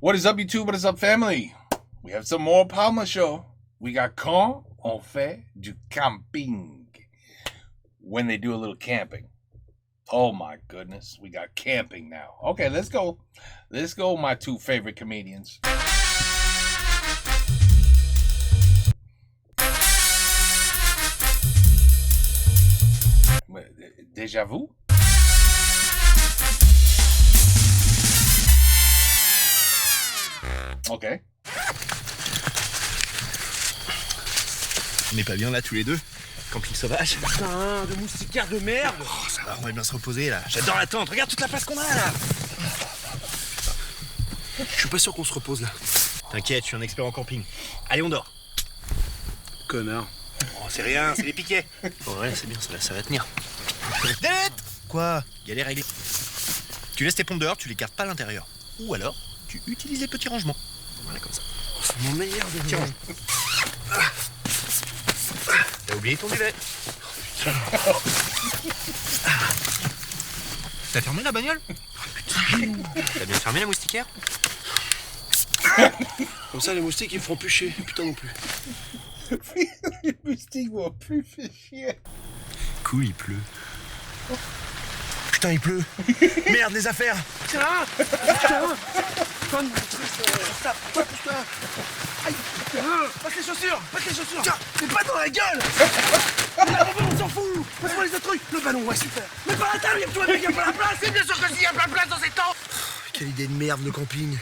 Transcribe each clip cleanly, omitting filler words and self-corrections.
What is up, YouTube? What is up, family? We have some more Palma Show. We got Quand on fait du camping. When they do a little camping. Oh my goodness. We got camping now. Okay, let's go. Let's go, my two favorite comedians. Déjà vu? Ok. On n'est pas bien là tous les deux? Camping sauvage. Putain, de moustiquaires de merde. Oh, ça va, on va bien se reposer là. J'adore la tente, regarde toute la place qu'on a là. Je suis pas sûr qu'on se repose là. T'inquiète, je suis un expert en camping. Allez, on dort. Connard. Oh, c'est rien, c'est les piquets. Oh, ouais, c'est bien, ça va tenir. Delette. Quoi? Galère réglée. Tu laisses tes pompes dehors, tu les gardes pas à l'intérieur. Ou alors, tu utilises les petits rangements. Voilà, comme ça. C'est mon meilleur de Tiens. T'as oublié ton duvet. T'as fermé la bagnole? T'as bien fermé la moustiquaire? Comme ça, les moustiques ils me feront plus chier. Putain non plus. Les moustiques vont plus faire chier. Cool, il pleut. Putain, il pleut. Merde, les affaires. Putain. Conne. Putain. Aïe. Passe les chaussures. Tiens, mais pas dans la gueule. La robot, on s'en fout. Passe-moi les autres trucs. Le ballon, ouais, super. Mais pas la table, toi, mec, y'a pas la place. C'est bien sûr que s'il y a pas la place dans ces temps. Quelle idée de merde, le camping.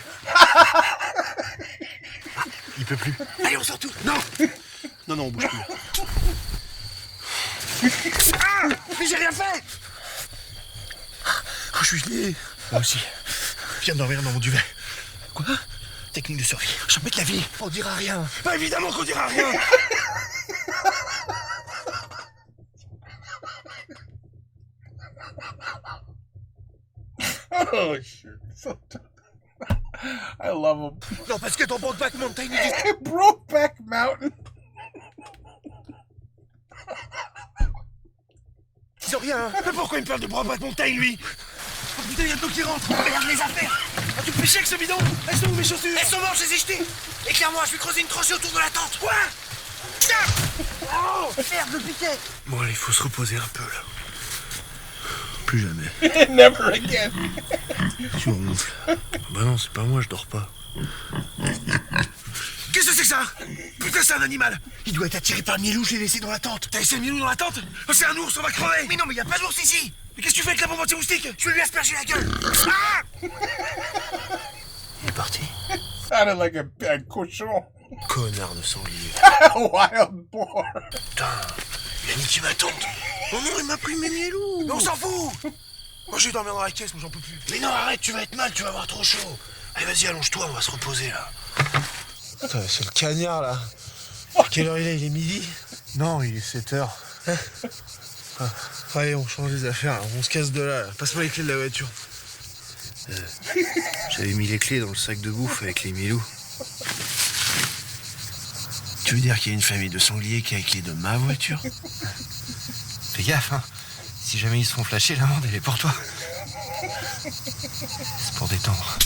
Il peut plus. Allez, on sort tout. Non, on bouge plus. Ah, mais j'ai rien fait. Oh, je suis gelé. Moi aussi. Je viens de dormir dans mon duvet. Quoi? Technique de survie. Je pète la vie. On dira rien. Bah évidemment qu'on dira rien. Oh shit. I love them. Non, parce que ton Brokeback Mountain, il dit... Brokeback Mountain. Ils ont rien. Mais pourquoi il me parle de Brokeback Mountain, lui? Oh putain, y'a de l'eau qui rentre. Regarde les affaires. Ah, tu me fais chier avec ce bidon. Elles sont où mes chaussures? Elles sont mortes, je les ai jetées. Éclaire-moi, je vais creuser une tranchée autour de la tente. Quoi? Putain. Oh, merde, le piquet. Bon, allez, il faut se reposer un peu, là. Plus jamais. Never again. Tu ronfles. Bah non, c'est pas moi, je dors pas. Qu'est-ce que c'est que ça? Putain, c'est un animal. Il doit être attiré par le milou, je l'ai laissé dans la tente. T'as laissé le milou dans la tente? Oh, c'est un ours, on va crever. Mais non, mais y a pas d'ours ici. Mais qu'est-ce que tu fais avec la bombe anti-moustique? Je vais lui asperger la gueule. Ah. Il est parti. Sounded like a cochon. Connard de sanglier. Wild boar. Putain, il a niqué ma tente. Oh non, il m'a pris mes mielous. Mais on s'en fout. Moi, je vais dormir dans la caisse, moi j'en peux plus. Mais non, arrête, tu vas être mal, tu vas avoir trop chaud. Allez, vas-y, allonge-toi, on va se reposer, là. Putain, c'est le cagnard là. Quelle heure il est? Il est midi? Non, il est 7h. Allez, on change les affaires, on se casse de là. Passe-moi les clés de la voiture. J'avais mis les clés dans le sac de bouffe avec les milous. Tu veux dire qu'il y a une famille de sangliers qui a les clés de ma voiture? Fais gaffe, hein. Si jamais ils se font flasher, l'amende, elle est pour toi. C'est pour détendre.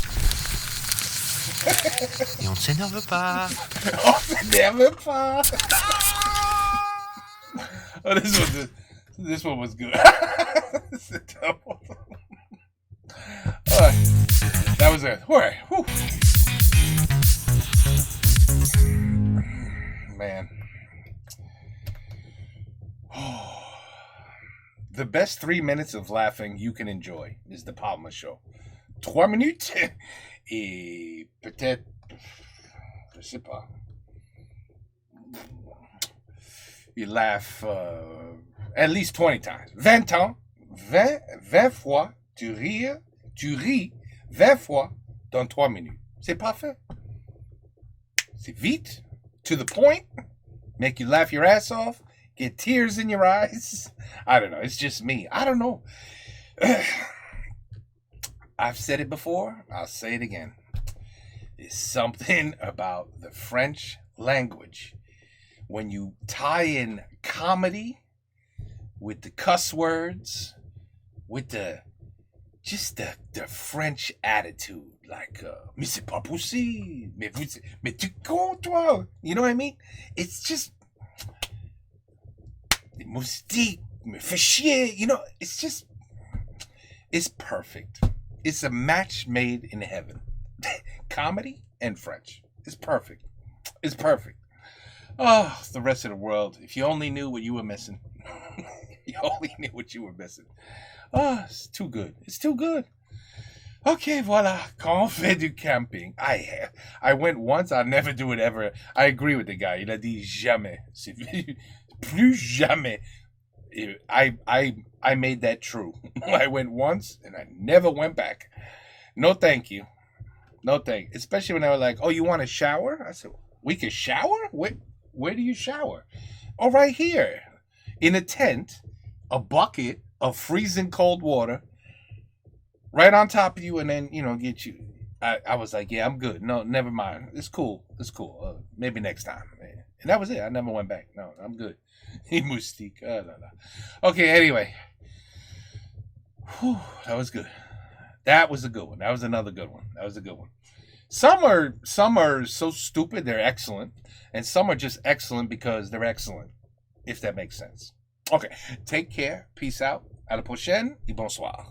Et on ne s'énerve pas. On s'énerve pas. Oh, this one was good. Alright. That was it. Alright. Man. The best 3 minutes of laughing you can enjoy is the Palma Show. 3 minutes et peut-être, je sais pas. You laugh at least 20 times. 20 ans, 20 fois, tu ris 20 fois dans 3 minutes. C'est parfait. C'est vite, to the point, make you laugh your ass off, get tears in your eyes. I don't know. It's just me. I don't know. I've said it before. I'll say it again. It's something about the French language. When you tie in comedy with the cuss words, with the just the French attitude, like, mais c'est pas possible, mais tu comptes, toi, you know what I mean? It's just, les moustiques, me fait chier, you know, it's perfect. It's a match made in heaven. Comedy and French. It's perfect. It's perfect. Oh, the rest of the world. If you only knew what you were missing. You only knew what you were missing. Oh, it's too good. It's too good. Okay, voilà. Quand on fait du camping. I went once. I'll never do it ever. I agree with the guy. Il a dit jamais. C'est plus jamais. I made that true. I went once and I never went back. No, thank you. No, thank you. Especially when they were like, oh, you want a shower? I said, we can shower? Where do you shower? Oh, right here. In a tent, a bucket of freezing cold water right on top of you, and then, get you. I was like, yeah, I'm good. No, never mind. It's cool. It's cool. Maybe next time. And that was it. I never went back. No, I'm good. Moustique. No. Okay, anyway. Whew, that was good. That was a good one. That was another good one. That was a good one. Some are so stupid they're excellent, and some are just excellent because they're excellent, if that makes sense. Okay, take care. Peace out. À la prochaine et bonsoir.